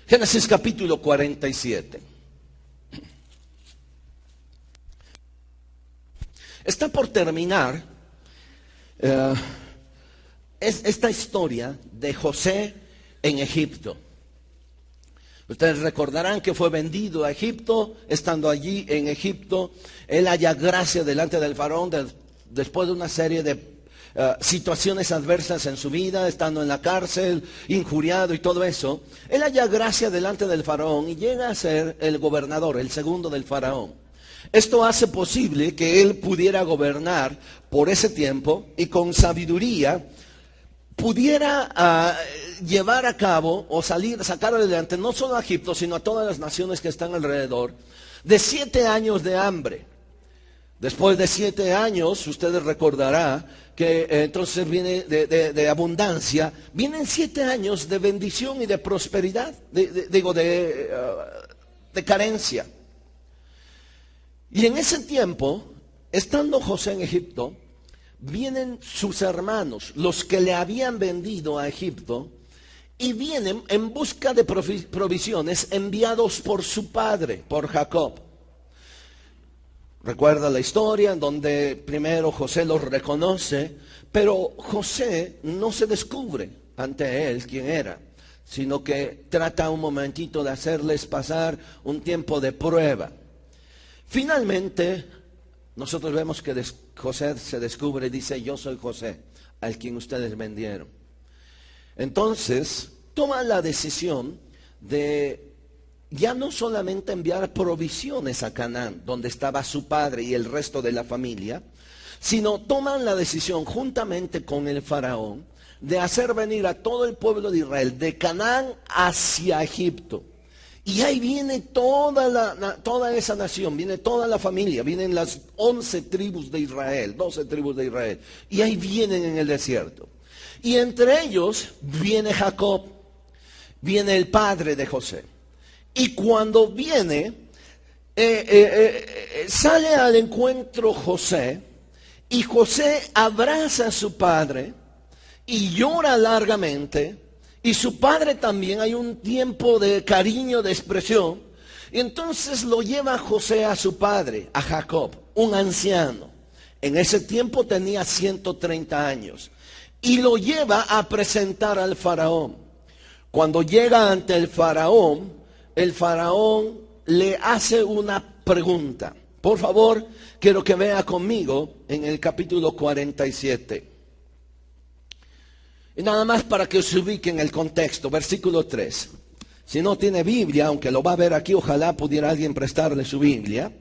Génesis capítulo 47. Está por terminar esta historia de José en Egipto. Ustedes recordarán que fue vendido a Egipto. Estando allí en Egipto, él halla gracia delante del faraón después de una serie de situaciones adversas en su vida, estando en la cárcel, injuriado y todo eso. Él halla gracia delante del faraón y llega a ser el gobernador, el segundo del faraón. Esto hace posible que él pudiera gobernar por ese tiempo y con sabiduría pudiera llevar a cabo o sacar adelante no solo a Egipto, sino a todas las naciones que están alrededor, de 7 años de hambre. Después de 7 años, ustedes recordarán que entonces viene de abundancia, vienen 7 años de bendición y de prosperidad, de carencia. Y en ese tiempo, estando José en Egipto, vienen sus hermanos, los que le habían vendido a Egipto, y vienen en busca de provisiones enviados por su padre, por Jacob. Recuerda la historia en donde primero José los reconoce, pero José no se descubre ante él quién era, sino que trata un momentito de hacerles pasar un tiempo de prueba. Finalmente, nosotros vemos que José se descubre y dice: yo soy José, al quien ustedes vendieron. Entonces, toma la decisión de ya no solamente enviar provisiones a Canaán, donde estaba su padre y el resto de la familia, sino toman la decisión juntamente con el faraón de hacer venir a todo el pueblo de Israel de Canaán hacia Egipto. Y ahí viene toda esa nación, viene toda la familia, vienen las 11 tribus de Israel, 12 tribus de Israel, y ahí vienen en el desierto. Y entre ellos viene Jacob, viene el padre de José. Y cuando viene, sale al encuentro José, y José abraza a su padre y llora largamente, y su padre también. Hay un tiempo de cariño, de expresión, y entonces lo lleva José a su padre, a Jacob, un anciano. En ese tiempo tenía 130 años, y lo lleva a presentar al faraón. Cuando llega ante el faraón le hace una pregunta. Por favor, quiero que vea conmigo en el capítulo 47. Y nada más para que se ubique en el contexto, versículo 3. Si no tiene Biblia, aunque lo va a ver aquí, ojalá pudiera alguien prestarle su Biblia.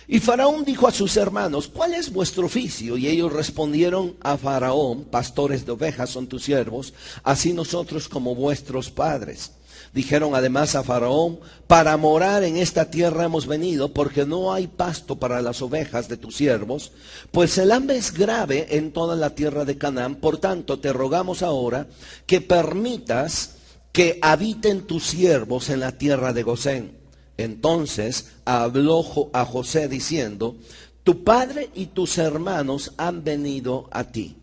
Y Faraón dijo a sus hermanos: ¿cuál es vuestro oficio? Y ellos respondieron a Faraón: pastores de ovejas son tus siervos, así nosotros como vuestros padres. Dijeron además a Faraón: para morar en esta tierra hemos venido, porque no hay pasto para las ovejas de tus siervos, pues el hambre es grave en toda la tierra de Canaán. Por tanto, te rogamos ahora que permitas que habiten tus siervos en la tierra de Gosén. Entonces habló a José diciendo: tu padre y tus hermanos han venido a ti.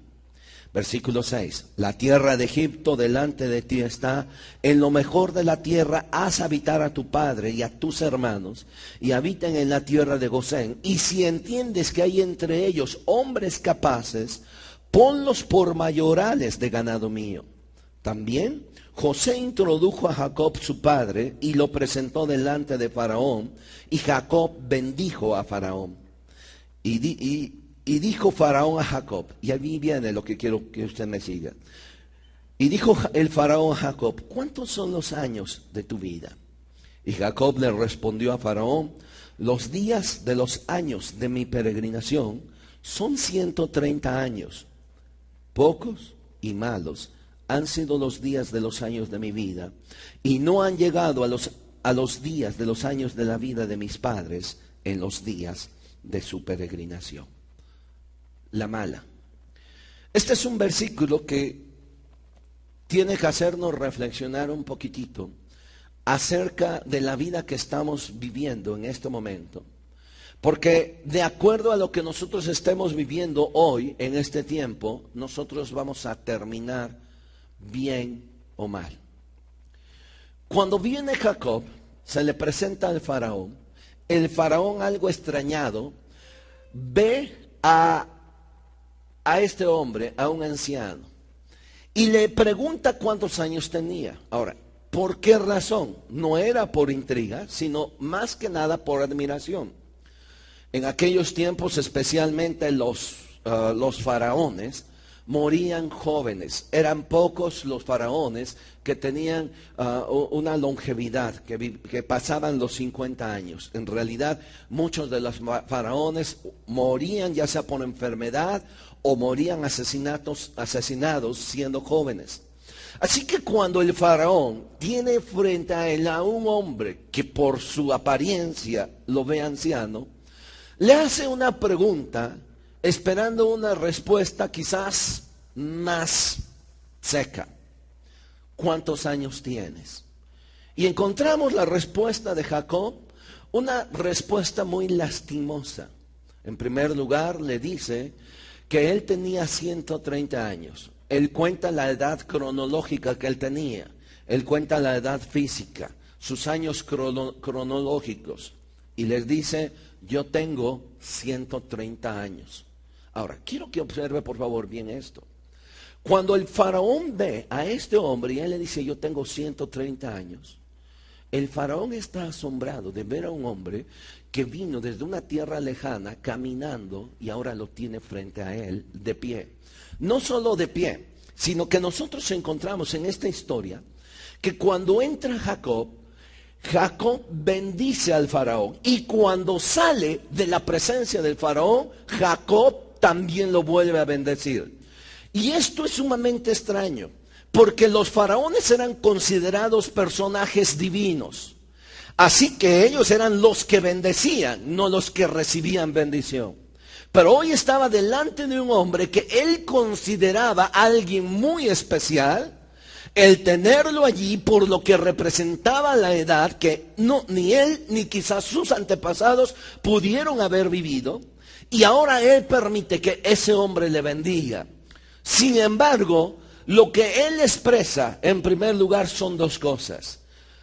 Versículo 6. La tierra de Egipto delante de ti está. En lo mejor de la tierra haz habitar a tu padre y a tus hermanos, y habiten en la tierra de Gosén. Y si entiendes que hay entre ellos hombres capaces, ponlos por mayorales de ganado mío. También José introdujo a Jacob su padre y lo presentó delante de Faraón, y Jacob bendijo a Faraón. Y dijo Faraón a Jacob, y aquí viene lo que quiero que usted me siga. Y dijo el Faraón a Jacob: ¿cuántos son los años de tu vida? Y Jacob le respondió a Faraón: los días de los años de mi peregrinación son 130 años. Pocos y malos han sido los días de los años de mi vida, y no han llegado a los días de los años de la vida de mis padres en los días de su peregrinación. La mala. Este es un versículo que tiene que hacernos reflexionar un poquitito acerca de la vida que estamos viviendo en este momento. Porque de acuerdo a lo que nosotros estemos viviendo hoy, en este tiempo, nosotros vamos a terminar bien o mal. Cuando viene Jacob, se le presenta al faraón. El faraón, algo extrañado, ve a este hombre, a un anciano, y le pregunta cuántos años tenía. Ahora, ¿por qué razón? No era por intriga, sino más que nada por admiración. En aquellos tiempos, especialmente los faraones, morían jóvenes. Eran pocos los faraones que tenían una longevidad, que pasaban los 50 años. En realidad, muchos de los faraones morían ya sea por enfermedad o morían asesinados siendo jóvenes. Así que cuando el faraón tiene frente a él a un hombre que por su apariencia lo ve anciano, le hace una pregunta esperando una respuesta quizás más seca. ¿Cuántos años tienes? Y encontramos la respuesta de Jacob, una respuesta muy lastimosa. En primer lugar, le dice que él tenía 130 años. Él cuenta la edad cronológica que él tenía. Él cuenta la edad física, sus años cronológicos. Y les dice, yo tengo 130 años. Ahora, quiero que observe por favor bien esto. Cuando el faraón ve a este hombre y él le dice, yo tengo 130 años, el faraón está asombrado de ver a un hombre que vino desde una tierra lejana caminando y ahora lo tiene frente a él de pie. No solo de pie, sino que nosotros encontramos en esta historia que cuando entra Jacob, Jacob bendice al faraón, y cuando sale de la presencia del faraón, Jacob también lo vuelve a bendecir. Y esto es sumamente extraño, porque los faraones eran considerados personajes divinos. Así que ellos eran los que bendecían, no los que recibían bendición. Pero hoy estaba delante de un hombre que él consideraba alguien muy especial. El tenerlo allí por lo que representaba la edad que ni él ni quizás sus antepasados pudieron haber vivido, y ahora él permite que ese hombre le bendiga. Sin embargo, lo que él expresa en primer lugar son dos cosas.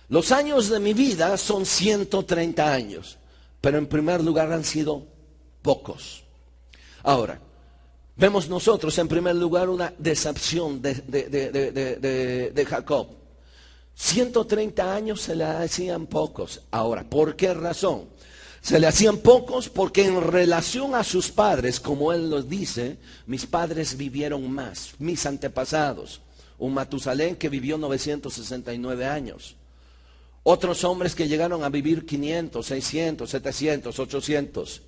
Los años de mi vida son 130 años, pero en primer lugar han sido pocos. Ahora, vemos nosotros en primer lugar una decepción de Jacob. 130 años se le hacían pocos. Ahora, ¿por qué razón? Se le hacían pocos porque en relación a sus padres, como él los dice, mis padres vivieron más, mis antepasados. Un Matusalén que vivió 969 años. Otros hombres que llegaron a vivir 500, 600, 700, 800.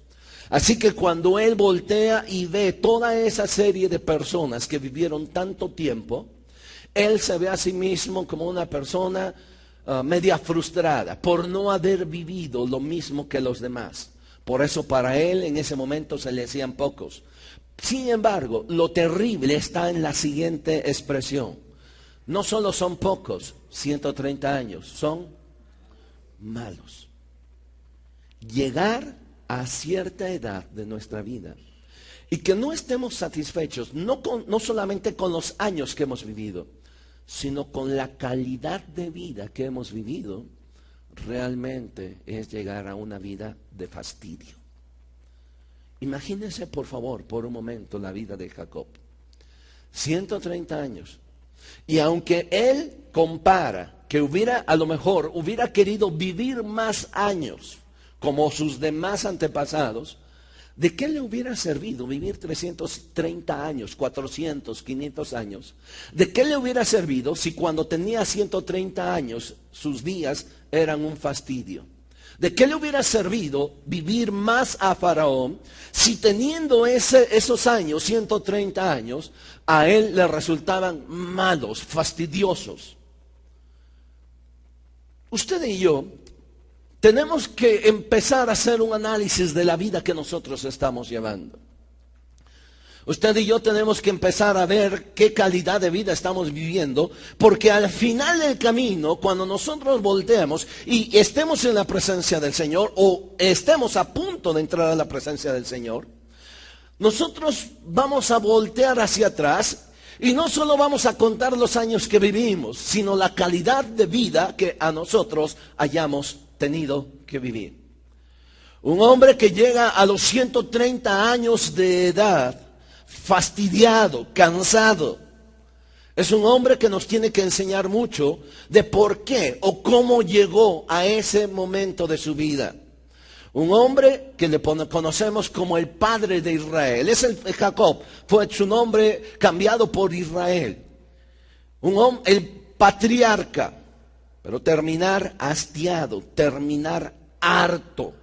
Así que cuando él voltea y ve toda esa serie de personas que vivieron tanto tiempo, él se ve a sí mismo como una persona media frustrada por no haber vivido lo mismo que los demás. Por eso para él en ese momento se le hacían pocos. Sin embargo, lo terrible está en la siguiente expresión. No solo son pocos, 130 años, son malos. Llegar a cierta edad de nuestra vida y que no estemos satisfechos no solamente con los años que hemos vivido, sino con la calidad de vida que hemos vivido, realmente es llegar a una vida de fastidio. Imagínense por favor por un momento la vida de Jacob. 130 años. Y aunque él compara que a lo mejor hubiera querido vivir más años como sus demás antepasados, ¿de qué le hubiera servido vivir 330 años, 400, 500 años? ¿De qué le hubiera servido si cuando tenía 130 años sus días eran un fastidio? ¿De qué le hubiera servido vivir más a Faraón si teniendo esos años, 130 años, a él le resultaban malos, fastidiosos? Usted y yo tenemos que empezar a hacer un análisis de la vida que nosotros estamos llevando. Usted y yo tenemos que empezar a ver qué calidad de vida estamos viviendo, porque al final del camino, cuando nosotros volteemos y estemos en la presencia del Señor, o estemos a punto de entrar a la presencia del Señor, nosotros vamos a voltear hacia atrás y no solo vamos a contar los años que vivimos, sino la calidad de vida que a nosotros hayamos tenido que vivir. Un hombre que llega a los 130 años de edad, fastidiado, cansado, es un hombre que nos tiene que enseñar mucho de por qué o cómo llegó a ese momento de su vida. Un hombre que le conocemos como el padre de Israel. Jacob, fue su nombre cambiado por Israel. El patriarca, pero terminar hastiado, terminar harto.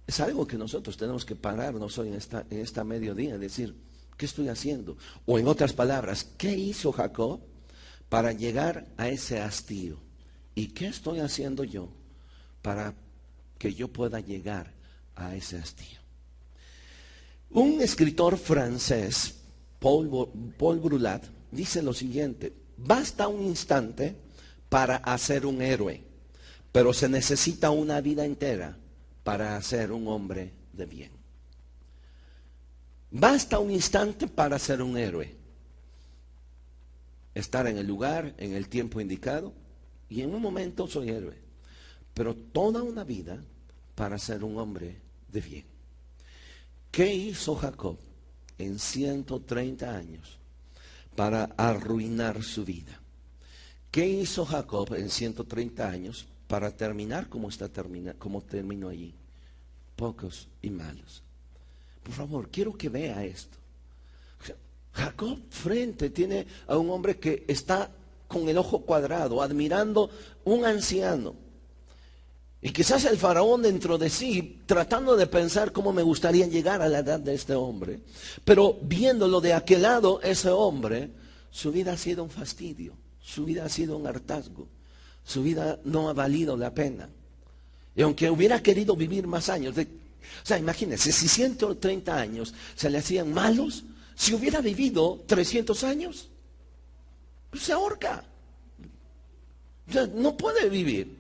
Es algo que nosotros tenemos que pararnos hoy en esta mediodía y decir, ¿qué estoy haciendo? O en otras palabras, ¿qué hizo Jacob para llegar a ese hastío? ¿Y qué estoy haciendo yo para que yo pueda llegar a ese hastío? Un escritor francés, Paul Brulat, dice lo siguiente: basta un instante para hacer un héroe, pero se necesita una vida entera para ser un hombre de bien. Basta un instante para ser un héroe, estar en el lugar, en el tiempo indicado, y en un momento soy héroe, pero toda una vida para ser un hombre de bien. ¿Qué hizo Jacob en 130 años para arruinar su vida? ¿Qué hizo Jacob en 130 años para terminar como terminó allí? Pocos y malos. Por favor, quiero que vea esto. Jacob frente tiene a un hombre que está con el ojo cuadrado, admirando un anciano. Y quizás el faraón dentro de sí, tratando de pensar cómo me gustaría llegar a la edad de este hombre. Pero viéndolo de aquel lado, ese hombre, su vida ha sido un fastidio, su vida ha sido un hartazgo, su vida no ha valido la pena. Y aunque hubiera querido vivir más años, o sea, imagínense, si 130 años se le hacían malos, si hubiera vivido 300 años, pues se ahorca. O sea, no puede vivir.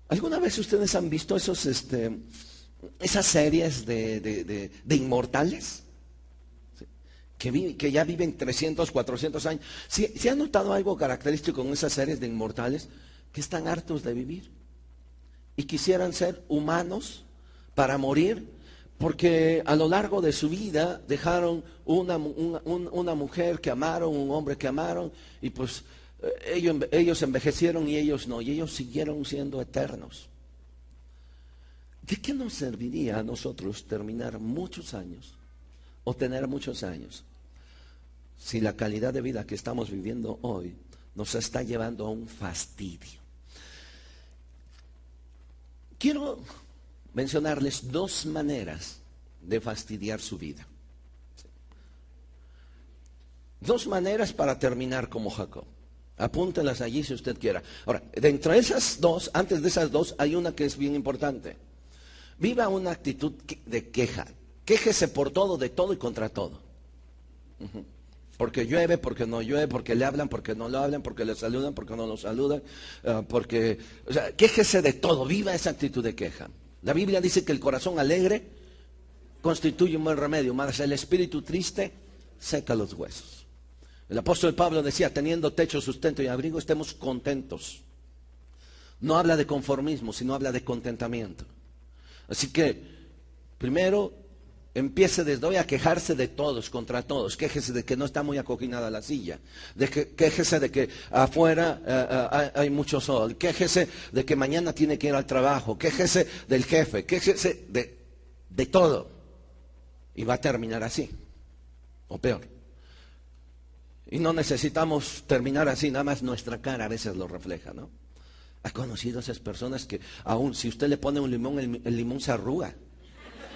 ¿Alguna vez ustedes han visto esas series de inmortales? Que ya viven 300, 400 años. ¿Sí han notado algo característico con esas series de inmortales? Que están hartos de vivir y quisieran ser humanos para morir, porque a lo largo de su vida dejaron una mujer que amaron, un hombre que amaron, y pues ellos envejecieron y ellos no, y ellos siguieron siendo eternos. ¿De qué nos serviría a nosotros terminar muchos años o tener muchos años si la calidad de vida que estamos viviendo hoy nos está llevando a un fastidio? Quiero mencionarles dos maneras de fastidiar su vida. Dos maneras para terminar como Jacob. Apúntelas allí si usted quiera. Ahora, dentro de esas dos, antes de esas dos, hay una que es bien importante. Viva una actitud de queja. Quéjese por todo, de todo y contra todo. Porque llueve, porque no llueve, porque le hablan, porque no lo hablan, porque le saludan, porque no lo saludan, o sea, quéjese de todo, viva esa actitud de queja. La Biblia dice que el corazón alegre constituye un buen remedio, mas el espíritu triste seca los huesos. El apóstol Pablo decía, teniendo techo, sustento y abrigo, estemos contentos. No habla de conformismo, sino habla de contentamiento. Así que, primero, empiece desde hoy a quejarse de todos, contra todos. Quéjese de que no está muy acoginada la silla. Quéjese de que afuera hay mucho sol. Quéjese de que mañana tiene que ir al trabajo. Quéjese del jefe. Quéjese de todo. Y va a terminar así, o peor. Y no necesitamos terminar así, nada más nuestra cara a veces lo refleja, ¿no? ¿Ha conocido a esas personas que aún si usted le pone un limón, el limón se arruga?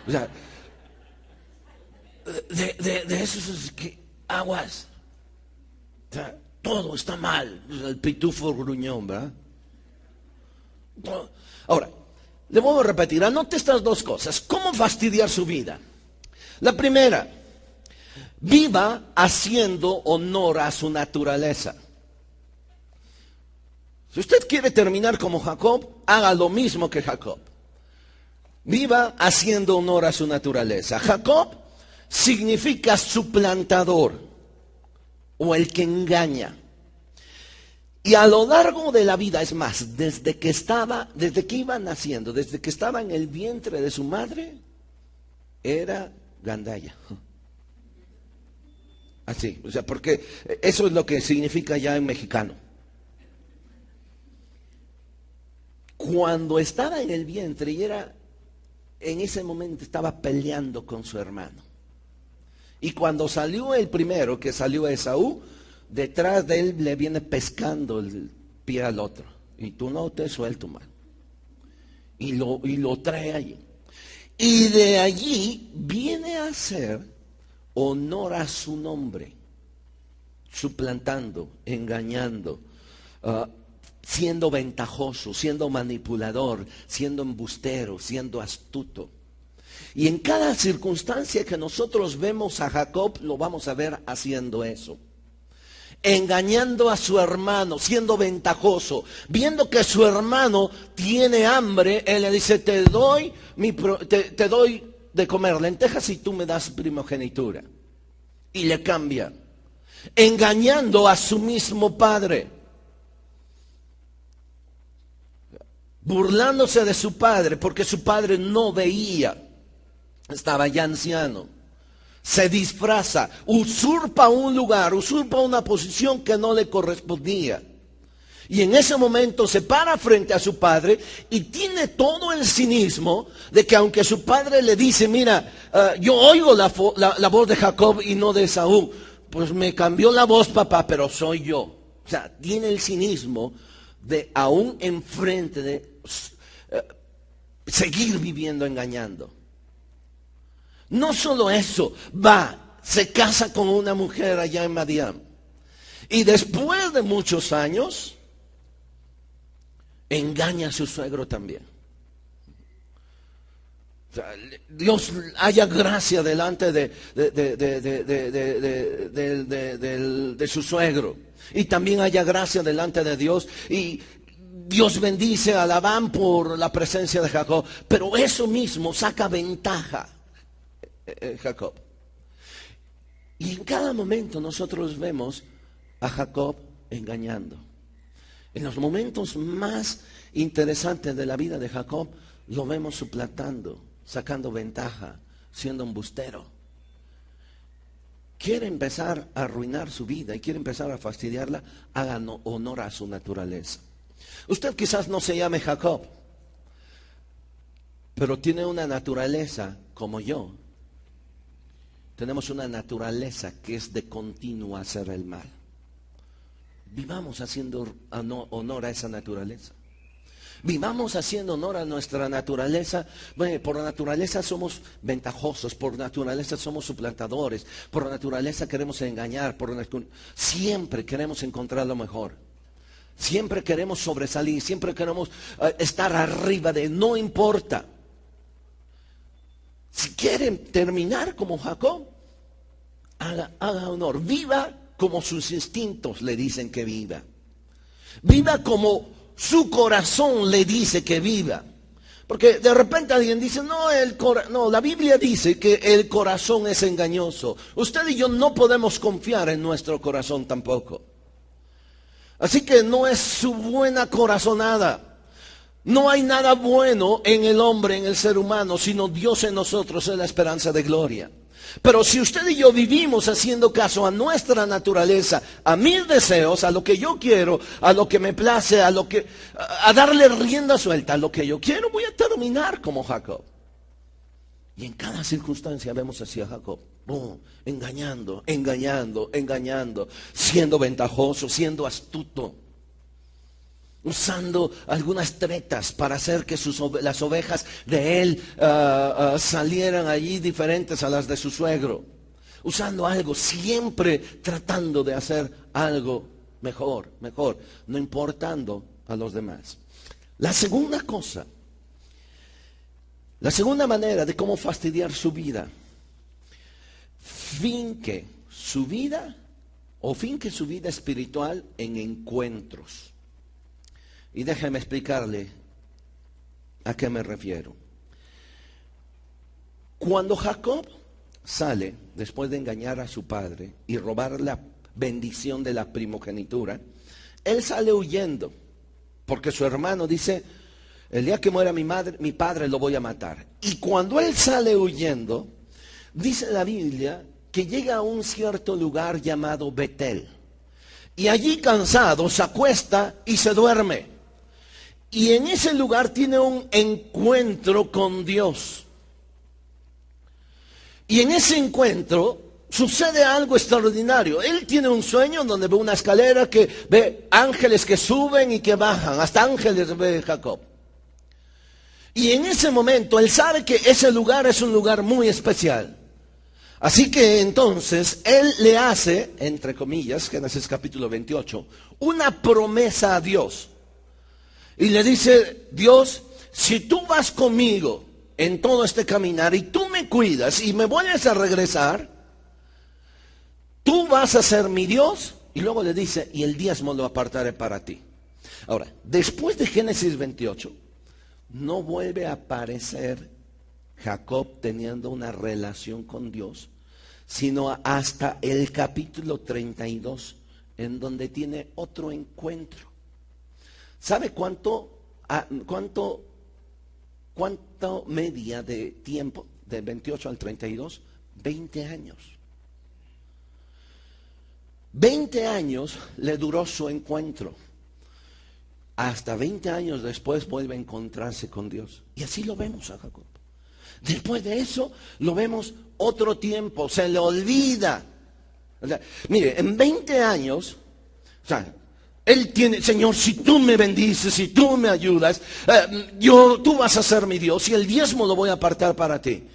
O sea, de esos que aguas, o sea, todo está mal, el pitufo gruñón, ¿verdad? Ahora, le vuelvo a repetir, anote estas dos cosas. ¿Cómo fastidiar su vida? La primera, viva haciendo honor a su naturaleza. Si usted quiere terminar como Jacob, haga lo mismo que Jacob. Viva haciendo honor a su naturaleza. Jacob significa suplantador o el que engaña. Y a lo largo de la vida, es más, desde que iba naciendo, desde que estaba en el vientre de su madre, era gandalla. Así, o sea, porque eso es lo que significa ya en mexicano. Cuando estaba en el vientre y en ese momento estaba peleando con su hermano. Y cuando salió el primero, que salió Esaú, detrás de él le viene pescando el pie al otro. Y tú no te suelto, man. Y lo trae allí. Y de allí viene a hacer honor a su nombre, suplantando, engañando, siendo ventajoso, siendo manipulador, siendo embustero, siendo astuto. Y en cada circunstancia que nosotros vemos a Jacob, lo vamos a ver haciendo eso. Engañando a su hermano, siendo ventajoso, viendo que su hermano tiene hambre, él le dice, te doy de comer lentejas y tú me das primogenitura. Y le cambia. Engañando a su mismo padre. Burlándose de su padre, porque su padre no veía, estaba ya anciano. Se disfraza, usurpa un lugar, usurpa una posición que no le correspondía. Y en ese momento se para frente a su padre y tiene todo el cinismo de que aunque su padre le dice, mira, yo oigo la voz de Jacob y no de Esaú, pues me cambió la voz, papá, pero soy yo. O sea, tiene el cinismo de aún enfrente de seguir viviendo engañando. No solo eso, se casa con una mujer allá en Madián. Y después de muchos años, engaña a su suegro también. O sea, Dios haya gracia delante de su suegro. Y también haya gracia delante de Dios. Y Dios bendice a Labán por la presencia de Jacob. Pero eso mismo saca ventaja Jacob. Y en cada momento nosotros vemos a Jacob engañando. En los momentos más interesantes de la vida de Jacob, lo vemos suplantando, sacando ventaja, siendo embustero. Quiere empezar a arruinar su vida y quiere empezar a fastidiarla, hagan honor a su naturaleza. Usted quizás no se llame Jacob, pero tiene una naturaleza como yo. Tenemos una naturaleza que es de continuo hacer el mal. Vivamos haciendo honor a esa naturaleza. Vivamos haciendo honor a nuestra naturaleza. Bueno, por naturaleza somos ventajosos, por naturaleza somos suplantadores, por naturaleza queremos engañar, siempre queremos encontrar lo mejor. Siempre queremos sobresalir, siempre queremos estar arriba no importa. Si quieren terminar como Jacob, haga honor, viva como sus instintos le dicen que viva. Viva como su corazón le dice que viva. Porque de repente alguien dice, no, la Biblia dice que el corazón es engañoso. Usted y yo no podemos confiar en nuestro corazón tampoco. Así que no es su buena corazonada. No hay nada bueno en el hombre, en el ser humano, sino Dios en nosotros es la esperanza de gloria. Pero si usted y yo vivimos haciendo caso a nuestra naturaleza, a mis deseos, a lo que yo quiero, a lo que me place, a darle rienda suelta a lo que yo quiero, voy a terminar como Jacob. Y en cada circunstancia vemos así a Jacob, engañando, siendo ventajoso, siendo astuto, usando algunas tretas para hacer que las ovejas de él salieran allí diferentes a las de su suegro. Usando algo, siempre tratando de hacer algo mejor, no importando a los demás. La segunda manera de cómo fastidiar su vida, finque su vida espiritual en encuentros. Y déjeme explicarle a qué me refiero. Cuando Jacob sale, después de engañar a su padre y robar la bendición de la primogenitura, él sale huyendo, porque su hermano dice, el día que muera mi padre lo voy a matar. Y cuando él sale huyendo, dice la Biblia que llega a un cierto lugar llamado Betel. Y allí cansado se acuesta y se duerme. Y en ese lugar tiene un encuentro con Dios. Y en ese encuentro sucede algo extraordinario. Él tiene un sueño donde ve una escalera que ve ángeles que suben y que bajan. Hasta ángeles ve Jacob. Y en ese momento él sabe que ese lugar es un lugar muy especial. Así que entonces él le hace, entre comillas, Génesis capítulo 28, una promesa a Dios. Y le dice, Dios, si tú vas conmigo en todo este caminar y tú me cuidas y me vuelves a regresar, tú vas a ser mi Dios. Y luego le dice, y el diezmo lo apartaré para ti. Ahora, después de Génesis 28, no vuelve a aparecer Jacob teniendo una relación con Dios, sino hasta el capítulo 32, en donde tiene otro encuentro. ¿Sabe cuánto media de tiempo? Del 28 al 32, 20 años. 20 años le duró su encuentro. Hasta 20 años después vuelve a encontrarse con Dios. Y así lo vemos a Jacob. Después de eso lo vemos otro tiempo, se le olvida. O sea, mire, en 20 años, o sea, él tiene, Señor, si tú me bendices, si tú me ayudas, tú vas a ser mi Dios y el diezmo lo voy a apartar para ti.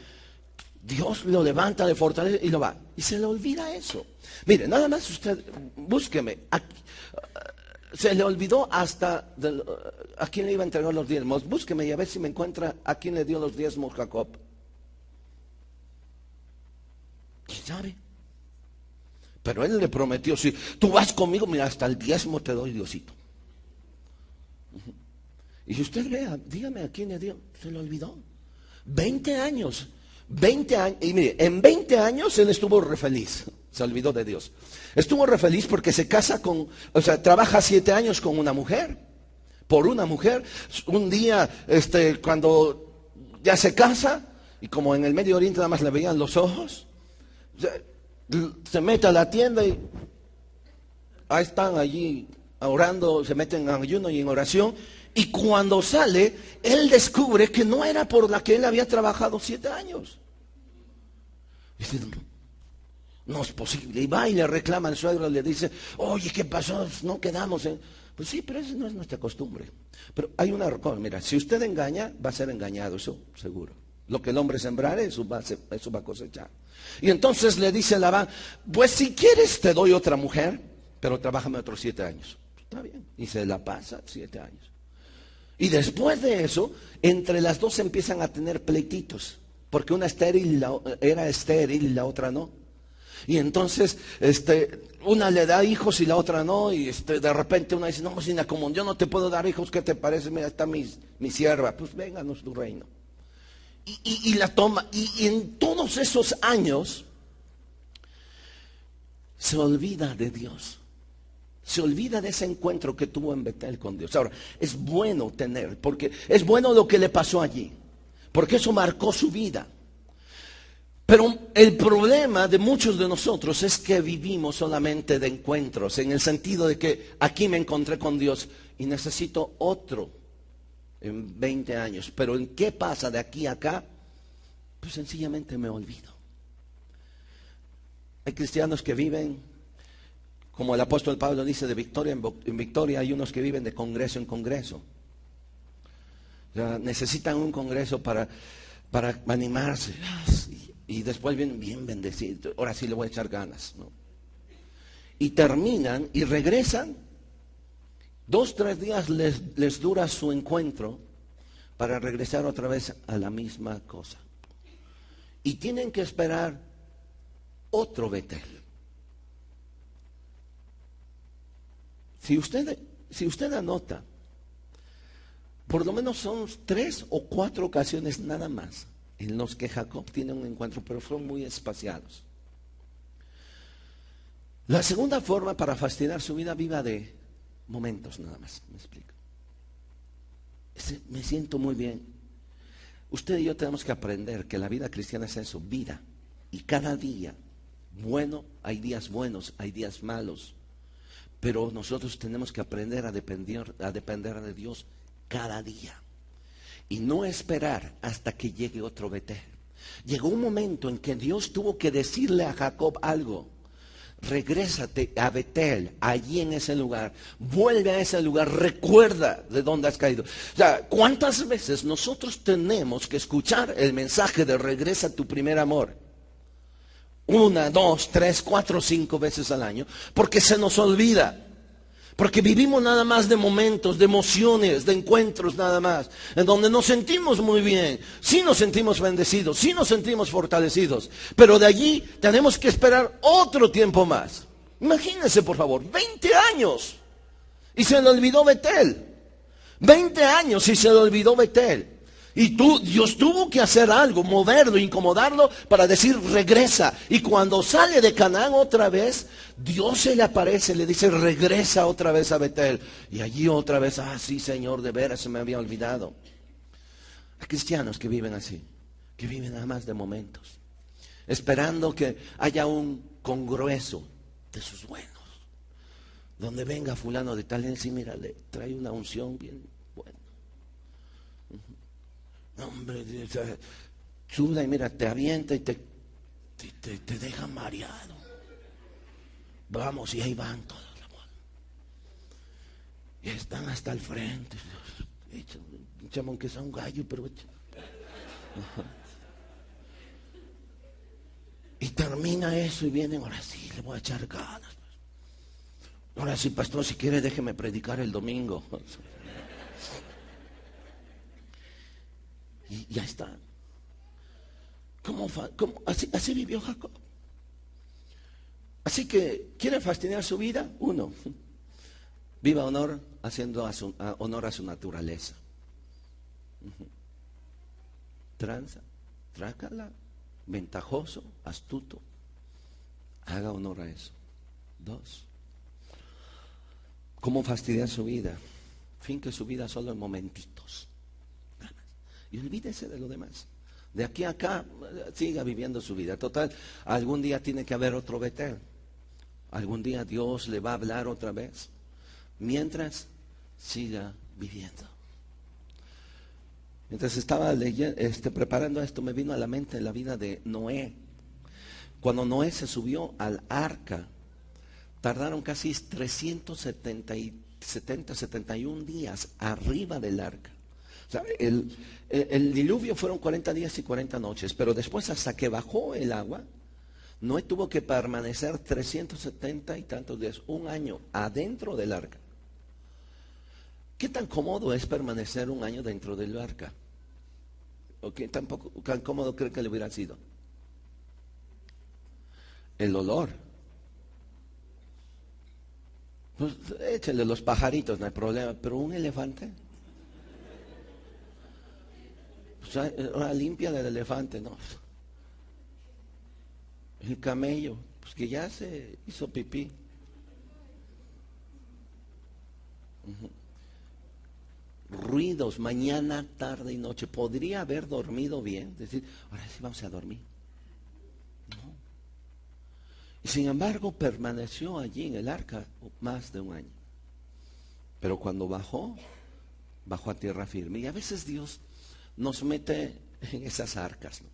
Dios lo levanta, le fortalece y lo va. Y se le olvida eso. Mire, nada más usted, búsqueme. Se le olvidó hasta a quién le iba a entregar los diezmos. Búsqueme y a ver si me encuentra a quién le dio los diezmos Jacob. ¿Quién sabe? Pero él le prometió, si tú vas conmigo, mira, hasta el diezmo te doy, Diosito. Y si usted vea, dígame a quién le dio, se le olvidó. 20 años. 20 años, y mire, en 20 años él estuvo re feliz, se olvidó de Dios. Estuvo re feliz porque se casa trabaja 7 años con una mujer, por una mujer. Un día, cuando ya se casa, y como en el Medio Oriente nada más le veían los ojos, se mete a la tienda y ahí están allí orando, se meten en ayuno y en oración. Y cuando sale, él descubre que no era por la que él había trabajado 7 años. Y dice, no es posible. Y va y le reclama al suegro, le dice, oye, ¿qué pasó? No quedamos en... Pues sí, pero esa no es nuestra costumbre. Pero hay una cosa, mira, si usted engaña, va a ser engañado, eso seguro. Lo que el hombre sembrare, eso va a cosechar. Y entonces le dice a Labán, pues si quieres te doy otra mujer, pero trabájame otros 7 años. Está bien. Y se la pasa 7 años. Y después de eso, entre las dos empiezan a tener pleititos, porque una era estéril y la otra no. Y entonces, una le da hijos y la otra no, y de repente una dice, no, Sina, como yo no te puedo dar hijos, ¿qué te parece? Mira, está mi sierva, pues vénganos tu reino. Y la toma, y en todos esos años, se olvida de Dios. Se olvida de ese encuentro que tuvo en Betel con Dios. Ahora, es bueno porque es bueno lo que le pasó allí, porque eso marcó su vida. Pero el problema de muchos de nosotros es que vivimos solamente de encuentros, en el sentido de que aquí me encontré con Dios y necesito otro en 20 años. Pero ¿en qué pasa de aquí a acá? Pues sencillamente me olvido. Hay cristianos que viven, como el apóstol Pablo dice, de victoria en victoria. Hay unos que viven de congreso en congreso. O sea, necesitan un congreso para animarse. Y después vienen bien bendecidos. Ahora sí le voy a echar ganas, ¿no? Y terminan y regresan. 2, 3 días les dura su encuentro para regresar otra vez a la misma cosa. Y tienen que esperar otro Betel. Si usted anota, por lo menos son 3 o 4 ocasiones nada más en los que Jacob tiene un encuentro, pero fueron muy espaciados. La segunda forma para fastidiar su vida, viva de momentos nada más, me explico. Me siento muy bien. Usted y yo tenemos que aprender que la vida cristiana es eso, vida. Y cada día, bueno, hay días buenos, hay días malos. Pero nosotros tenemos que aprender a depender de Dios cada día. Y no esperar hasta que llegue otro Betel. Llegó un momento en que Dios tuvo que decirle a Jacob algo. Regrésate a Betel, allí en ese lugar, vuelve a ese lugar, recuerda de dónde has caído. O sea, ¿cuántas veces nosotros tenemos que escuchar el mensaje de regresa a tu primer amor? 1, 2, 3, 4, 5 veces al año, porque se nos olvida. Porque vivimos nada más de momentos, de emociones, de encuentros nada más, en donde nos sentimos muy bien, sí nos sentimos bendecidos, sí nos sentimos fortalecidos, pero de allí tenemos que esperar otro tiempo más. Imagínense por favor, 20 años y se le olvidó Betel. 20 años y se le olvidó Betel. Y Dios tuvo que hacer algo, moverlo, incomodarlo para decir regresa. Y cuando sale de Canaán otra vez, Dios se le aparece, le dice regresa otra vez a Betel. Y allí otra vez, sí Señor, de veras se me había olvidado. Hay cristianos que viven así, que viven nada más de momentos, esperando que haya un congreso de sus buenos, donde venga fulano de tal y decir, mira, le trae una unción bien buena. Hombre, chula, y mira, te avienta y te deja mareado. Vamos, y ahí van todos. Y están hasta el frente. Echamos aunque sea un gallo, pero y termina eso y vienen, ahora sí, le voy a echar ganas. Ahora sí, pastor, si quiere déjeme predicar el domingo. Y ya está. Así vivió Jacob. Así que, ¿quiere fastidiar su vida? 1, viva haciendo honor a su naturaleza. Tranza, trácala, ventajoso, astuto. Haga honor a eso. 2, ¿cómo fastidiar su vida? Finque su vida solo en momentitos. Y olvídese de lo demás. De aquí a acá, siga viviendo su vida. Total, algún día tiene que haber otro Betel. Algún día Dios le va a hablar otra vez. Mientras, siga viviendo. Mientras estaba preparando esto, me vino a la mente la vida de Noé. Cuando Noé se subió al arca, tardaron casi 71 días arriba del arca. O sea, el diluvio fueron 40 días y 40 noches, pero después hasta que bajó el agua, Noé tuvo que permanecer 370 y tantos días, 1 año adentro del arca. ¿Qué tan cómodo es permanecer 1 año dentro del arca? ¿O qué tan cómodo cree que le hubiera sido? El olor. Pues échale los pajaritos, no hay problema, pero un elefante. Ahora limpia del elefante, ¿no? El camello, pues que ya se hizo pipí. Ruidos, mañana, tarde y noche. ¿Podría haber dormido bien? Decir, ahora sí vamos a dormir. No. Y sin embargo permaneció allí en el arca más de 1 año. Pero cuando bajó a tierra firme. Y a veces Dios nos mete en esas arcas, ¿no?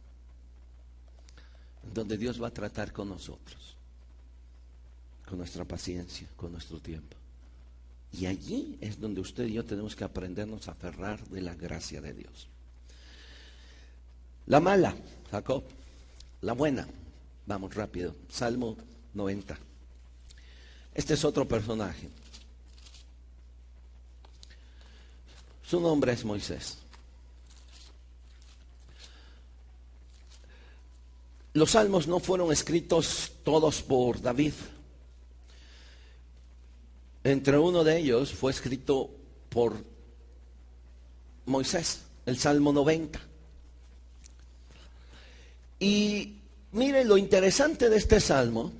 Donde Dios va a tratar con nosotros, con nuestra paciencia, con nuestro tiempo. Y allí es donde usted y yo tenemos que aprendernos a aferrar de la gracia de Dios. La mala, Jacob. La buena, vamos rápido, Salmo 90. Este es otro personaje. Su nombre es Moisés. los salmos no fueron escritos todos por David. Entre uno de ellos fue escrito por Moisés, el Salmo 90. Y miren, lo interesante de este salmo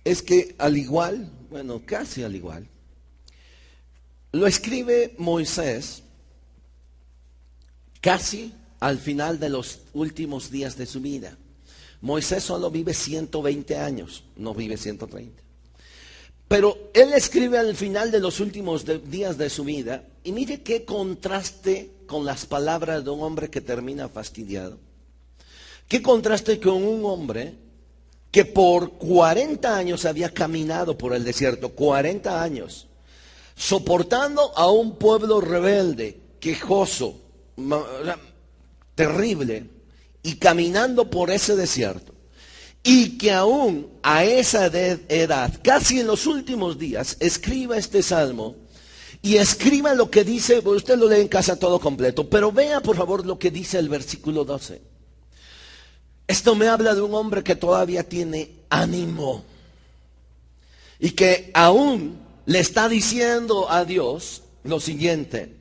es que al igual, bueno, casi al igual, lo escribe Moisés casi al final de los últimos días de su vida. Moisés solo vive 120 años, no vive 130. Pero él escribe al final de los últimos días de su vida, y mire qué contraste con las palabras de un hombre que termina fastidiado. Qué contraste con un hombre que por 40 años había caminado por el desierto, 40 años, soportando a un pueblo rebelde, quejoso, terrible, y caminando por ese desierto. Y que aún a esa edad, casi en los últimos días, escriba este salmo y escriba lo que dice. Usted lo lee en casa todo completo, pero vea por favor lo que dice el versículo 12. Esto me habla de un hombre que todavía tiene ánimo y que aún le está diciendo a Dios lo siguiente: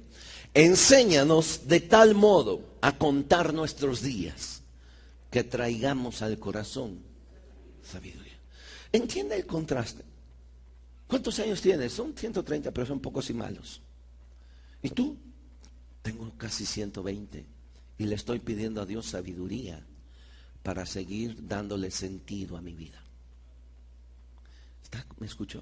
enséñanos de tal modo a contar nuestros días que traigamos al corazón sabiduría. ¿Entiende el contraste? ¿Cuántos años tienes? Son 130, pero son pocos y malos. ¿Y tú? Tengo casi 120 y le estoy pidiendo a Dios sabiduría para seguir dándole sentido a mi vida. ¿Me escuchó?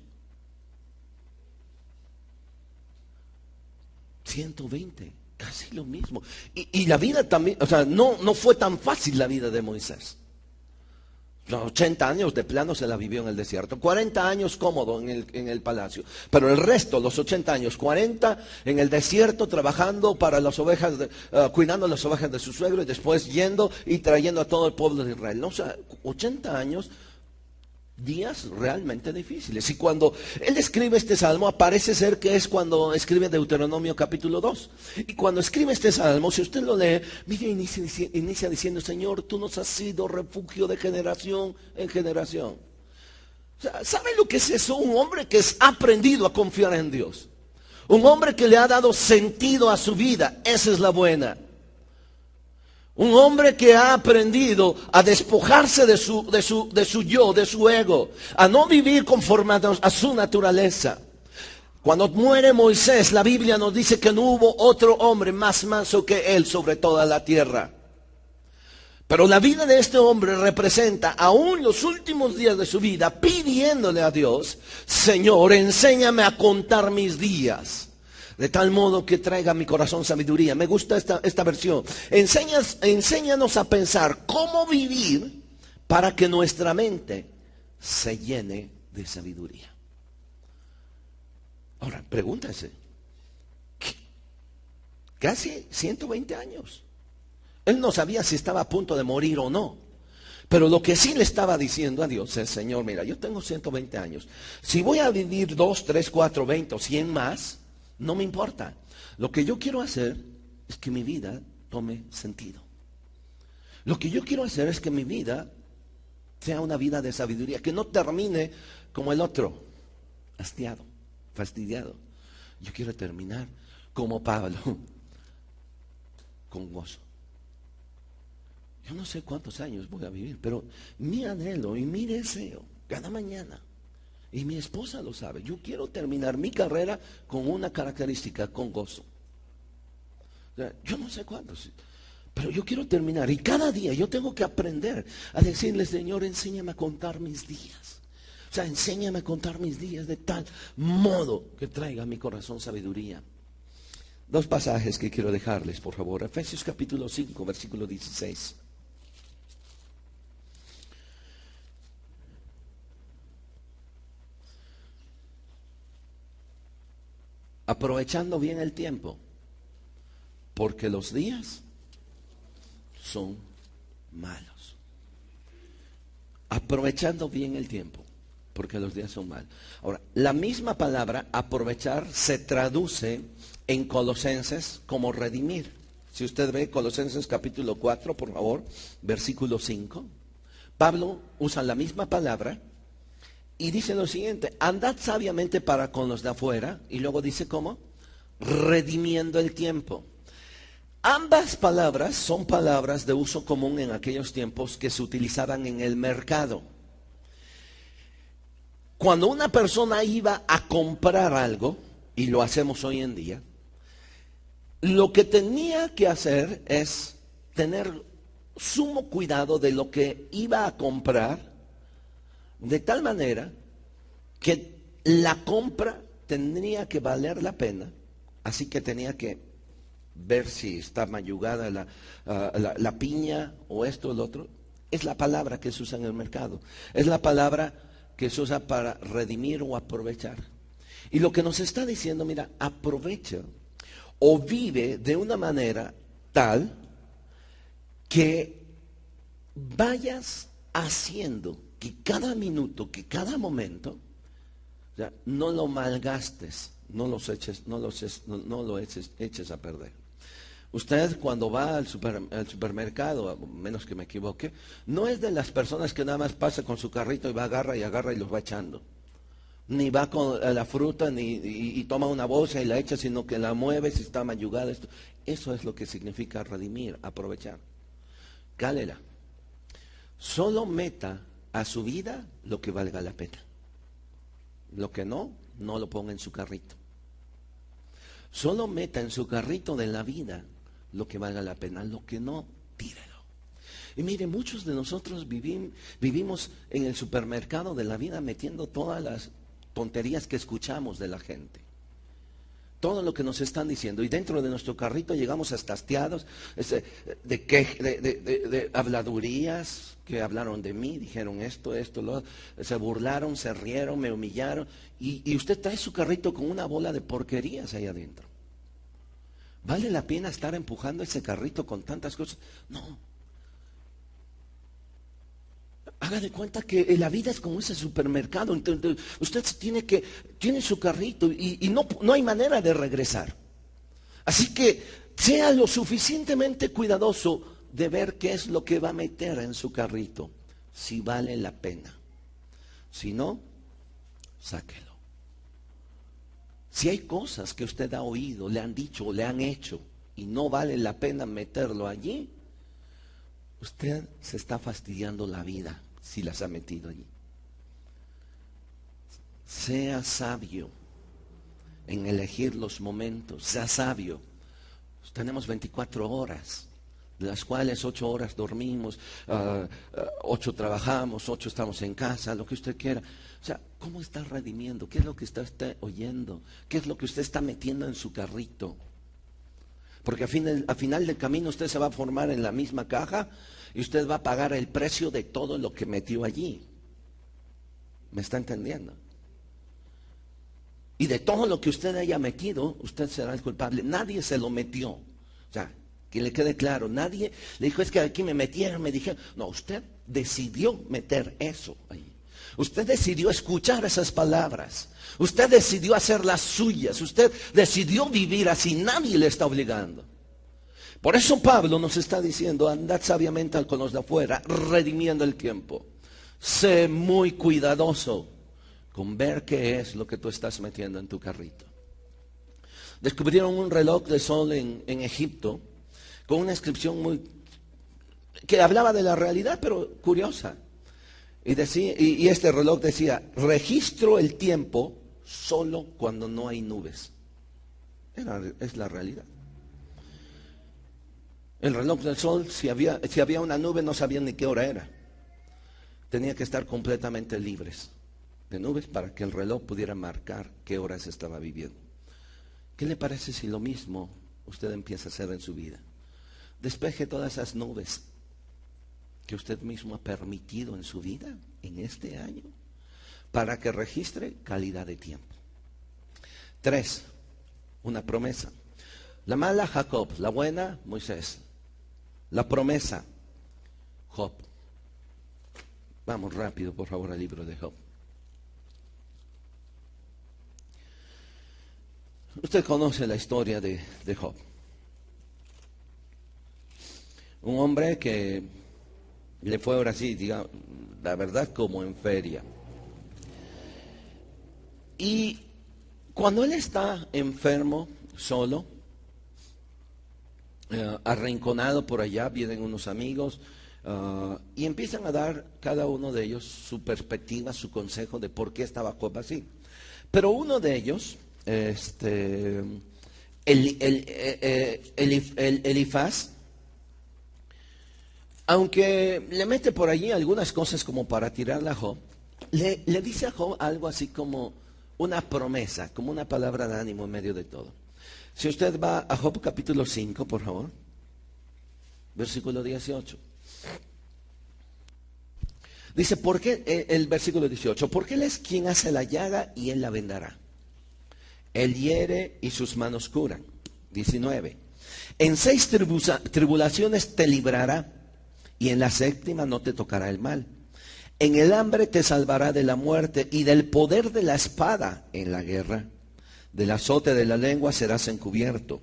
120, casi lo mismo. Y la vida también, o sea, no fue tan fácil la vida de Moisés. Los 80 años de plano se la vivió en el desierto, 40 años cómodo en el palacio, pero el resto, los 80 años, 40 en el desierto trabajando para las ovejas, cuidando las ovejas de su suegro, y después yendo y trayendo a todo el pueblo de Israel. ¿No? O sea, 80 años, días realmente difíciles. Y cuando él escribe este salmo, parece ser que es cuando escribe Deuteronomio capítulo 2. Y cuando escribe este salmo, si usted lo lee, mire, inicia diciendo: Señor, tú nos has sido refugio de generación en generación. O sea, ¿sabe lo que es eso? Un hombre que ha aprendido a confiar en Dios. Un hombre que le ha dado sentido a su vida. Esa es la buena. Un hombre que ha aprendido a despojarse de su yo, de su ego, a no vivir conforme a su naturaleza. Cuando muere Moisés, la Biblia nos dice que no hubo otro hombre más manso que él sobre toda la tierra. Pero la vida de este hombre representa aún los últimos días de su vida pidiéndole a Dios: Señor, enséñame a contar mis días, de tal modo que traiga a mi corazón sabiduría. Me gusta esta versión. Enséñanos a pensar cómo vivir para que nuestra mente se llene de sabiduría. Ahora, pregúntese, casi 120 años. Él no sabía si estaba a punto de morir o no. Pero lo que sí le estaba diciendo a Dios es: Señor, mira, yo tengo 120 años. Si voy a vivir 2, 3, 4, 20 o 100 más, no me importa. Lo que yo quiero hacer es que mi vida tome sentido. Lo que yo quiero hacer es que mi vida sea una vida de sabiduría, que no termine como el otro, hastiado, fastidiado. Yo quiero terminar como Pablo, con gozo. Yo no sé cuántos años voy a vivir, pero mi anhelo y mi deseo cada mañana, y mi esposa lo sabe, yo quiero terminar mi carrera con una característica: con gozo. O sea, yo no sé cuántos, pero yo quiero terminar. Y cada día yo tengo que aprender a decirle: Señor, enséñame a contar mis días. O sea, enséñame a contar mis días de tal modo que traiga a mi corazón sabiduría. Dos pasajes que quiero dejarles, por favor. Efesios capítulo 5, versículo 16. Aprovechando bien el tiempo, porque los días son malos. Aprovechando bien el tiempo, porque los días son malos. Ahora, la misma palabra aprovechar se traduce en Colosenses como redimir. Si usted ve Colosenses capítulo 4, por favor, versículo 5. Pablo usa la misma palabra y dice lo siguiente: andad sabiamente para con los de afuera, y luego dice ¿cómo? Redimiendo el tiempo. Ambas palabras son palabras de uso común en aquellos tiempos que se utilizaban en el mercado. Cuando una persona iba a comprar algo, y lo hacemos hoy en día, lo que tenía que hacer es tener sumo cuidado de lo que iba a comprar, de tal manera que la compra tendría que valer la pena, así que tenía que ver si está mayugada la piña o esto o lo otro. Es la palabra que se usa en el mercado, es la palabra que se usa para redimir o aprovechar. Y lo que nos está diciendo, mira, aprovecha o vive de una manera tal que vayas haciendo que cada minuto, que cada momento, o sea, no lo malgastes, no lo eches a perder. Usted cuando va al supermercado, a menos que me equivoque, no es de las personas que nada más pasa con su carrito y va, agarra y los va echando. Ni va con la fruta y toma una bolsa y la echa, sino que la mueve si está mayugada. Eso es lo que significa redimir, aprovechar. Cálela. Solo meta a su vida lo que valga la pena. Lo que no lo ponga en su carrito. Solo meta en su carrito de la vida lo que valga la pena. Lo que no, tírelo. Y mire, muchos de nosotros vivimos en el supermercado de la vida metiendo todas las tonterías que escuchamos de la gente. Todo lo que nos están diciendo. Y dentro de nuestro carrito llegamos hasta hastiados de habladurías que hablaron de mí, dijeron esto, se burlaron, se rieron, me humillaron. Y usted trae su carrito con una bola de porquerías ahí adentro. ¿Vale la pena estar empujando ese carrito con tantas cosas? No. Haga de cuenta que la vida es como ese supermercado. Entonces, usted tiene su carrito y no hay manera de regresar. Así que sea lo suficientemente cuidadoso de ver qué es lo que va a meter en su carrito, si vale la pena. Si no, sáquelo. Si hay cosas que usted ha oído, le han dicho o le han hecho y no vale la pena meterlo allí, usted se está fastidiando la vida si las ha metido allí. Sea sabio en elegir los momentos, sea sabio. Tenemos 24 horas, de las cuales 8 horas dormimos, 8 trabajamos, 8 estamos en casa, lo que usted quiera. O sea, ¿cómo está redimiendo? ¿Qué es lo que usted está oyendo? ¿Qué es lo que usted está metiendo en su carrito? Porque al final del camino usted se va a formar en la misma caja y usted va a pagar el precio de todo lo que metió allí. ¿Me está entendiendo? Y de todo lo que usted haya metido, usted será el culpable. Nadie se lo metió. O sea, que le quede claro, nadie le dijo, es que aquí me metieron, me dijeron. No, usted decidió meter eso ahí. Usted decidió escuchar esas palabras. Usted decidió hacer las suyas. Usted decidió vivir así. Nadie le está obligando. Por eso Pablo nos está diciendo, andad sabiamente con los de afuera, redimiendo el tiempo. Sé muy cuidadoso con ver qué es lo que tú estás metiendo en tu carrito. Descubrieron un reloj de sol en Egipto con una inscripción que hablaba de la realidad, pero curiosa. Y este reloj decía, registro el tiempo solo cuando no hay nubes. Es la realidad. El reloj del sol, si había una nube, no sabían ni qué hora era. Tenía que estar completamente libres de nubes para que el reloj pudiera marcar qué hora se estaba viviendo. ¿Qué le parece si lo mismo usted empieza a hacer en su vida? Despeje todas esas nubes que usted mismo ha permitido en su vida en este año para que registre calidad de tiempo. 3, una promesa. La mala, Jacob; la buena, Moisés. La promesa, Job. Vamos rápido, por favor, al libro de Job. Usted conoce la historia de Job. Un hombre que Le fue ahora sí, diga, la verdad, como en feria. Y cuando él está enfermo, solo, arrinconado por allá, vienen unos amigos y empiezan a dar cada uno de ellos su perspectiva, su consejo de por qué estaba Job así. Pero uno de ellos, Elifaz, aunque le mete por allí algunas cosas como para tirarle a Job, le dice a Job algo así como una promesa, como una palabra de ánimo en medio de todo. Si usted va a Job capítulo 5, por favor, versículo 18. Dice, ¿por qué? El versículo 18, porque Él es quien hace la llaga y Él la vendará. Él hiere y sus manos curan. 19. En 6 tribulaciones te librará y en la 7ª no te tocará el mal. En el hambre te salvará de la muerte y del poder de la espada en la guerra. Del azote de la lengua serás encubierto.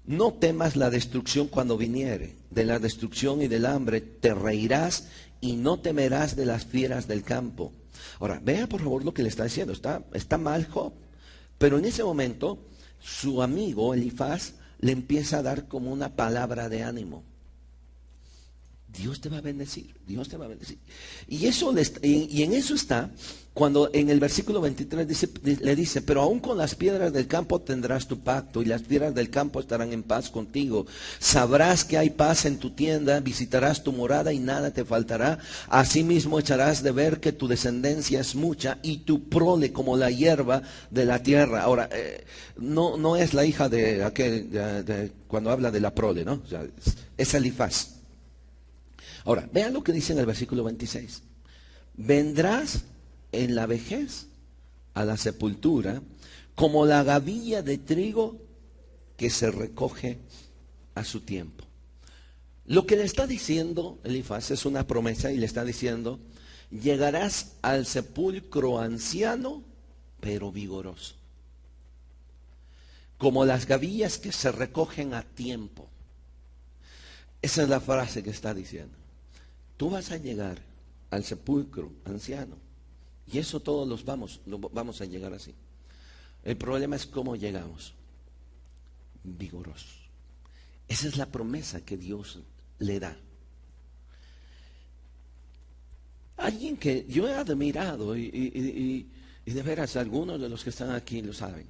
No temas la destrucción cuando viniere. De la destrucción y del hambre te reirás y no temerás de las fieras del campo. Ahora, vea por favor lo que le está diciendo. Está mal Job. Pero en ese momento, su amigo Elifaz le empieza a dar como una palabra de ánimo. Dios te va a bendecir, Dios te va a bendecir. Y en eso está cuando en el versículo 23 le dice, pero aún con las piedras del campo tendrás tu pacto y las piedras del campo estarán en paz contigo. Sabrás que hay paz en tu tienda, visitarás tu morada y nada te faltará. Asimismo echarás de ver que tu descendencia es mucha y tu prole como la hierba de la tierra. Ahora, no es la hija de aquel, cuando habla de la prole, ¿no? O sea, es Elifaz. Ahora, vean lo que dice en el versículo 26. Vendrás en la vejez a la sepultura como la gavilla de trigo que se recoge a su tiempo. Lo que le está diciendo Elifaz es una promesa y le está diciendo, llegarás al sepulcro anciano pero vigoroso. Como las gavillas que se recogen a tiempo. Esa es la frase que está diciendo. Tú vas a llegar al sepulcro anciano. Y eso todos vamos a llegar así. El problema es cómo llegamos. Vigorosos. Esa es la promesa que Dios le da. Alguien que yo he admirado y de veras algunos de los que están aquí lo saben.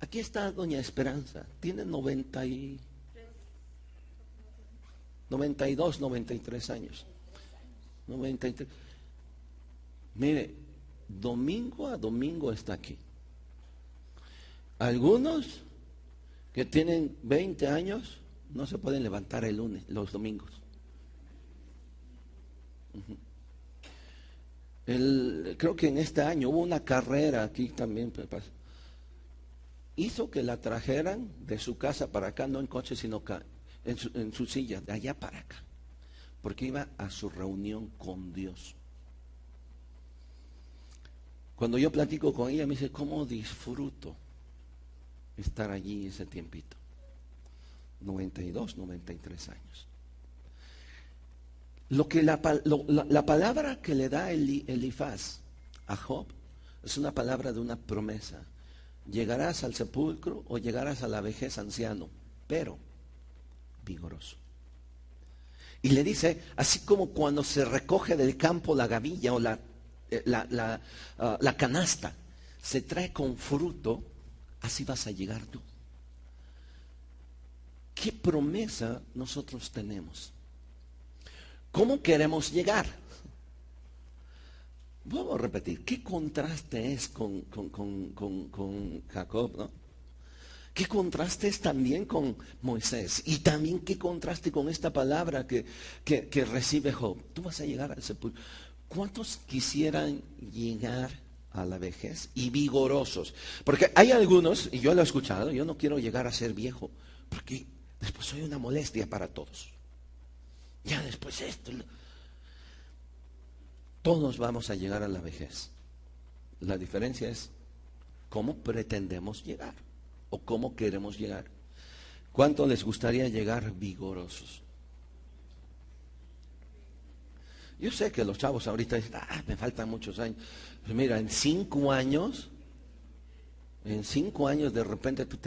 Aquí está doña Esperanza. Tiene 92, 93 años. 93. Mire, domingo a domingo está aquí. Algunos que tienen 20 años no se pueden levantar los domingos. Creo que en este año hubo una carrera aquí también. Hizo que la trajeran de su casa para acá, no en coche, sino en su silla, de allá para acá. Porque iba a su reunión con Dios. Cuando yo platico con ella, me dice, ¿cómo disfruto estar allí ese tiempito? 92, 93 años. La palabra que le da Elifaz a Job es una palabra de una promesa. Llegarás al sepulcro o llegarás a la vejez anciano, pero vigoroso. Y le dice, así como cuando se recoge del campo la gavilla o la canasta, se trae con fruto, así vas a llegar tú. ¿Qué promesa nosotros tenemos? ¿Cómo queremos llegar? Vamos a repetir, ¿qué contraste es con Jacob, ¿no? ¿Qué contraste es también con Moisés? Y también qué contraste con esta palabra que recibe Job. Tú vas a llegar al sepulcro. ¿Cuántos quisieran llegar a la vejez y vigorosos? Porque hay algunos, y yo lo he escuchado, yo no quiero llegar a ser viejo, porque después soy una molestia para todos. Ya después esto. Todos vamos a llegar a la vejez. La diferencia es cómo pretendemos llegar o cómo queremos llegar. ¿Cuánto les gustaría llegar vigorosos? Yo sé que los chavos ahorita dicen, me faltan muchos años. Pues mira, en 5 años de repente tú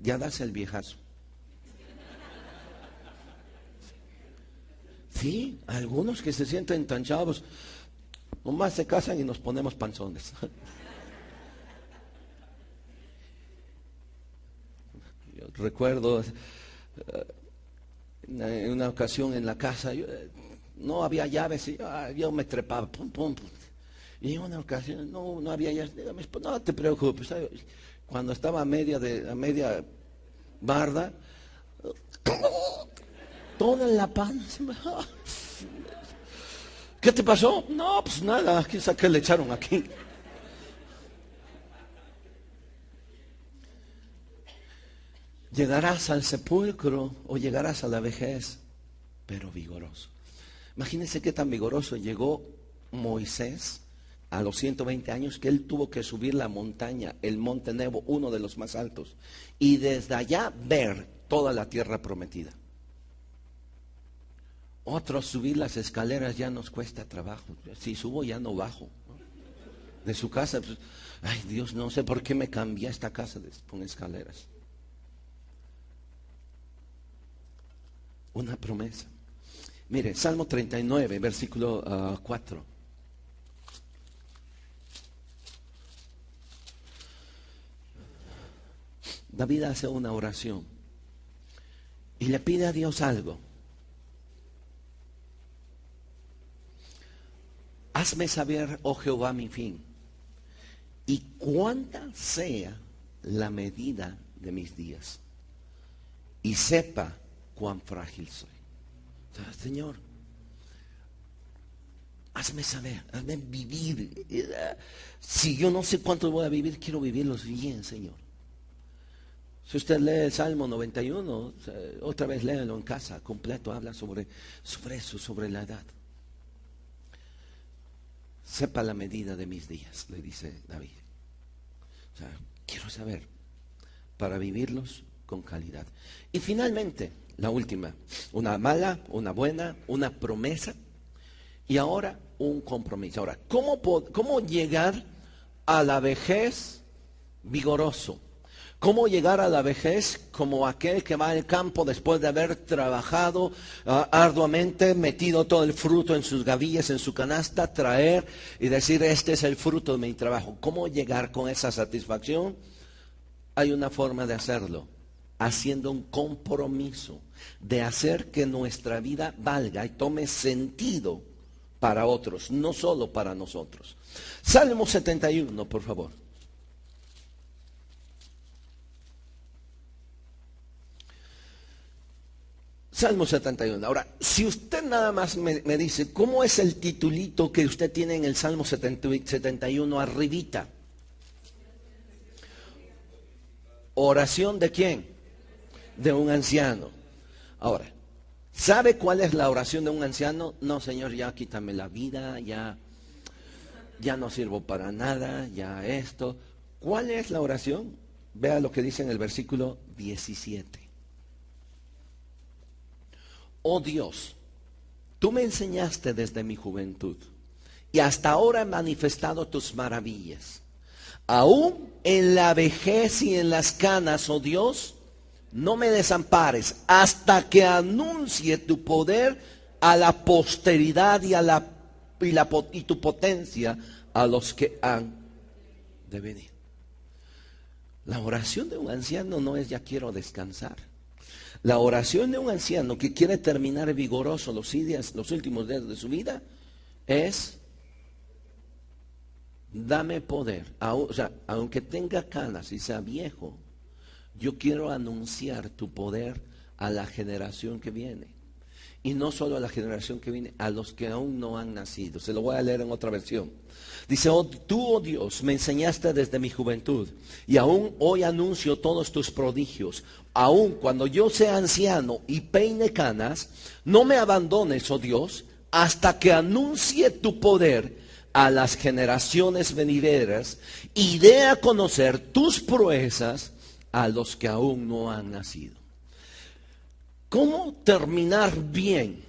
ya das el viejazo. Sí, algunos que se sienten tan chavos, nomás se casan y nos ponemos panzones. Yo recuerdo en una ocasión en la casa, no había llaves y yo me trepaba, pum, pum, pum. Y en una ocasión no había llaves. Dígame, pues, no te preocupes. Cuando estaba a media barda, toda la panza. ¿Qué te pasó? No, pues nada, ¿qué le echaron aquí? Llegarás al sepulcro o llegarás a la vejez, pero vigoroso. Imagínense qué tan vigoroso llegó Moisés a los 120 años, que él tuvo que subir la montaña, el monte Nebo, uno de los más altos, y desde allá ver toda la tierra prometida. Otros subir las escaleras ya nos cuesta trabajo. Si subo ya no bajo, ¿no? De su casa, pues, ay Dios, no sé por qué me cambié esta casa con escaleras. Una promesa. Mire, Salmo 39, versículo 4. David hace una oración y le pide a Dios algo. Hazme saber, oh Jehová, mi fin, y cuánta sea la medida de mis días, y sepa cuán frágil soy. O sea, Señor, hazme saber, hazme vivir. Si yo no sé cuánto voy a vivir, quiero vivirlos bien, Señor. Si usted lee el Salmo 91, otra vez léelo en casa, completo, habla sobre eso, sobre la edad. Sepa la medida de mis días, le dice David. O sea, quiero saber para vivirlos con calidad. Y finalmente, la última, una mala, una buena, una promesa y ahora un compromiso. Ahora, ¿cómo llegar a la vejez vigoroso? ¿Cómo llegar a la vejez como aquel que va al campo después de haber trabajado arduamente, metido todo el fruto en sus gavillas, en su canasta, traer y decir, este es el fruto de mi trabajo? ¿Cómo llegar con esa satisfacción? Hay una forma de hacerlo, haciendo un compromiso de hacer que nuestra vida valga y tome sentido para otros, no solo para nosotros. Salmo 71, por favor. Salmo 71. Ahora, si usted nada más me dice, ¿cómo es el titulito que usted tiene en el Salmo 71 arribita? ¿Oración de quién? De un anciano. Ahora, ¿sabe cuál es la oración de un anciano? No, Señor, ya quítame la vida, ya no sirvo para nada, ya esto. ¿Cuál es la oración? Vea lo que dice en el versículo 17. Oh Dios, tú me enseñaste desde mi juventud y hasta ahora he manifestado tus maravillas. Aún en la vejez y en las canas, oh Dios, no me desampares hasta que anuncie tu poder a la posteridad y tu potencia a los que han de venir. La oración de un anciano no es ya quiero descansar. La oración de un anciano que quiere terminar vigoroso los últimos días de su vida es: dame poder. O sea, aunque tenga canas y sea viejo, yo quiero anunciar tu poder a la generación que viene. Y no solo a la generación que viene, a los que aún no han nacido. Se lo voy a leer en otra versión. Dice, tú, oh Dios, me enseñaste desde mi juventud, y aún hoy anuncio todos tus prodigios. Aún cuando yo sea anciano y peine canas, no me abandones, oh Dios, hasta que anuncie tu poder a las generaciones venideras y dé a conocer tus proezas a los que aún no han nacido. ¿Cómo terminar bien?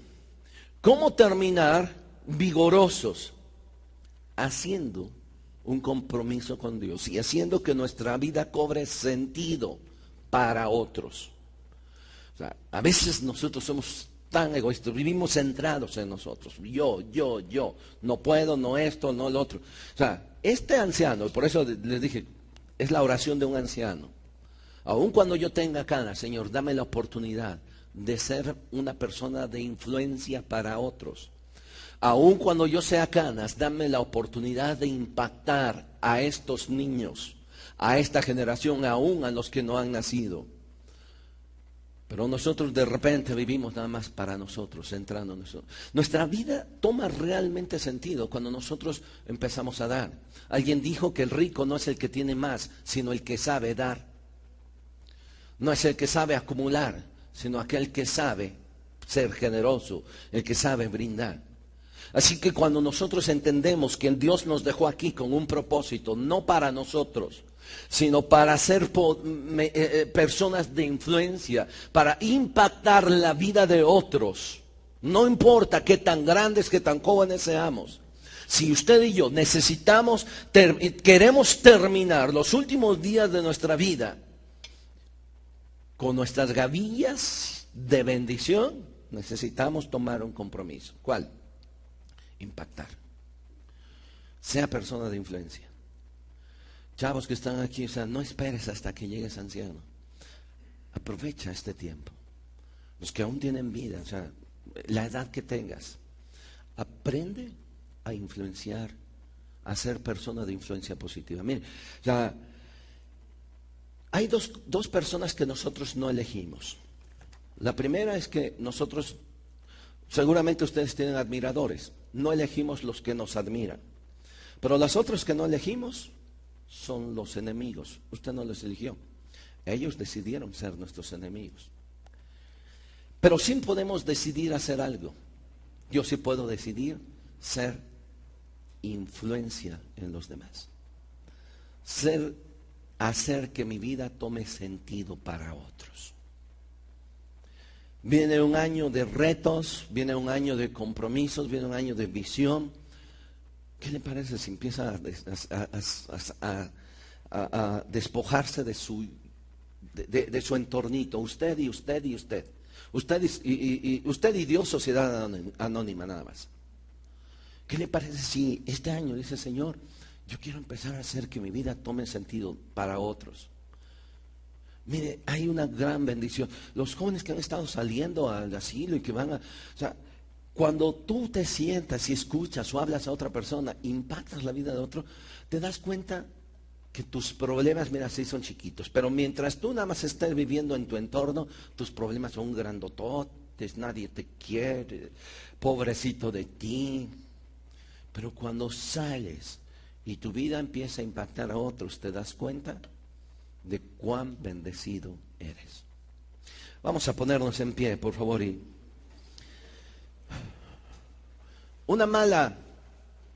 ¿Cómo terminar vigorosos, haciendo un compromiso con Dios y haciendo que nuestra vida cobre sentido para otros. O sea, a veces nosotros somos tan egoístas, vivimos centrados en nosotros. Yo, no puedo, no esto, no lo otro. O sea, este anciano, por eso les dije, es la oración de un anciano. Aun cuando yo tenga canas, Señor, dame la oportunidad de ser una persona de influencia para otros. Aun cuando yo sea canas, dame la oportunidad de impactar a estos niños, a esta generación, aún a los que no han nacido. Pero nosotros de repente vivimos nada más para nosotros, centrándonos en nosotros. Nuestra vida toma realmente sentido cuando nosotros empezamos a dar. Alguien dijo que el rico no es el que tiene más, sino el que sabe dar. No es el que sabe acumular, sino aquel que sabe ser generoso, el que sabe brindar. Así que cuando nosotros entendemos que Dios nos dejó aquí con un propósito, no para nosotros, sino para ser personas de influencia, para impactar la vida de otros, no importa qué tan grandes, qué tan jóvenes seamos. Si usted y yo queremos terminar los últimos días de nuestra vida con nuestras gavillas de bendición, necesitamos tomar un compromiso. ¿Cuál? Impactar. Sea persona de influencia. Chavos que están aquí, o sea, no esperes hasta que llegues anciano. Aprovecha este tiempo. Los que aún tienen vida, o sea, la edad que tengas, aprende a influenciar, a ser persona de influencia positiva. Mire, o sea, hay dos personas que nosotros no elegimos. La primera es que nosotros, seguramente ustedes tienen admiradores, no elegimos los que nos admiran. Pero las otras que no elegimos son los enemigos. Usted no los eligió. Ellos decidieron ser nuestros enemigos. Pero sí podemos decidir hacer algo. Yo sí puedo decidir ser influencia en los demás. Hacer que mi vida tome sentido para otros. Viene un año de retos, viene un año de compromisos, viene un año de visión. ¿Qué le parece si empieza a despojarse de su entornito? Usted y usted y usted. Usted y Dios, sociedad anónima nada más. ¿Qué le parece si este año dice, Señor, yo quiero empezar a hacer que mi vida tome sentido para otros? Mire, hay una gran bendición. Los jóvenes que han estado saliendo al asilo y que van a... O sea, cuando tú te sientas y escuchas o hablas a otra persona, impactas la vida de otro, te das cuenta que tus problemas, mira, sí son chiquitos. Pero mientras tú nada más estés viviendo en tu entorno, tus problemas son grandototes, nadie te quiere, pobrecito de ti. Pero cuando sales y tu vida empieza a impactar a otros, te das cuenta de cuán bendecido eres. Vamos a ponernos en pie, por favor. Y una mala,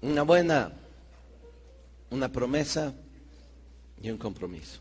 una buena, una promesa y un compromiso.